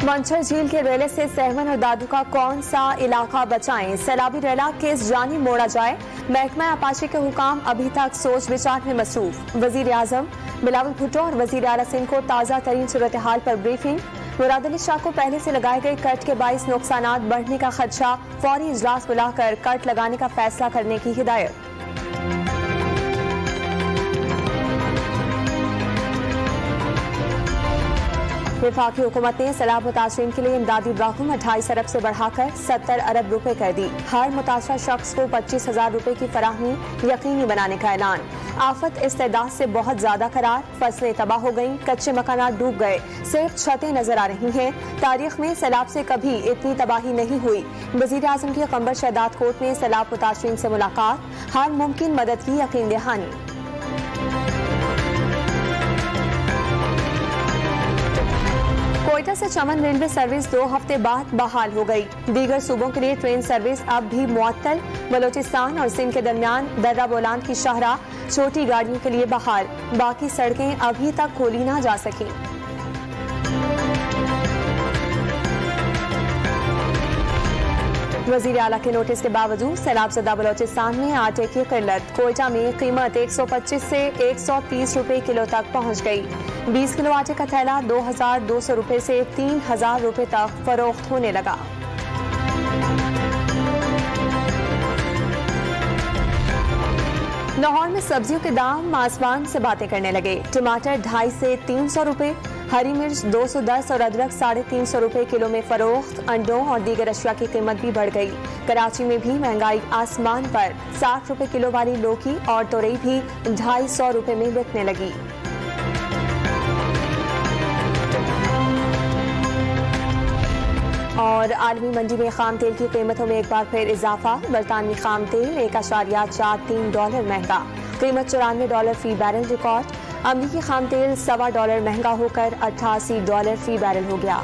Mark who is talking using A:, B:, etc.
A: मंचर झील के रेले से सहमन और दादू का कौन सा इलाका बचाएं? सैलाबी रेला केस जानी मोड़ा जाए। महकमा आपाशी के हुकाम अभी तक सोच विचार में मसरूफ। वजीर आजम बिलावल भुट्टो और वजीर आला सिंह को ताज़ा तरीन सूरत हाल पर ब्रीफिंग। मुराद अली शाह को पहले से लगाए गए कट के 22 नुकसानात बढ़ने का खदशा, फौरी इजलास बुलाकर कट लगाने का फैसला करने की हिदायत। वफाकी हुकूमत ने सैलाब मुतासरीन के लिए इमदादी रकम 28 अरब से बढ़ाकर 70 अरब रुपए कर दी। हर मुतासरा शख्स को 25,000 रुपए की फराहमी यकीनी बनाने का ऐलान। आफत इस्तेदाद से बहुत ज्यादा करार, फसलें तबाह हो गईं, कच्चे मकानात डूब गए, सिर्फ छतें नजर आ रही हैं। तारीख में सैलाब से कभी इतनी तबाही नहीं हुई। वजीर आजम की कंबर शहदाद कोर्ट में सैलाब मुतासरीन से मुलाकात, हर मुमकिन मदद की यकीन दहानी। कोयटा से चमन रेलवे सर्विस 2 हफ्ते बाद बहाल हो गई। दीगर सूबों के लिए ट्रेन सर्विस अब भी मुअत्तल। बलोचिस्तान और सिंध के दरमियान दर्रा बोलान की शाहराह छोटी गाड़ियों के लिए बहाल। बाकी सड़कें अभी तक खोली ना जा सकी। वजीर आला के नोटिस के बावजूद सैलाबज़दा बलोचिस्तान में आटे की किल्लत। कोयटा में कीमत 125 से 130 रुपए किलो तक पहुंच गई। 20 किलो आटे का थैला 2,200 रुपए से 3,000 रुपए तक फरोख्त होने लगा। लाहौर में सब्जियों के दाम आसमान से बातें करने लगे। टमाटर 250 से 300 रुपए, हरी मिर्च 210 और अदरक 350 रुपए किलो में फरोख्त। अंडों और दीगर अशिया की कीमत भी बढ़ गई। कराची में भी महंगाई आसमान पर। 60 रुपए किलो वाली लौकी और तोरई भी 250 रुपए में बिकने लगी। और आलमी मंडी में खाम तेल की कीमतों में एक बार फिर इजाफा। बरतानवी खाम तेल $1.43 महंगा, कीमत $94 फी बैरल रिकॉर्ड। अमरीकी खाम तेल $1.25 महंगा होकर $88 फी बैरल हो गया।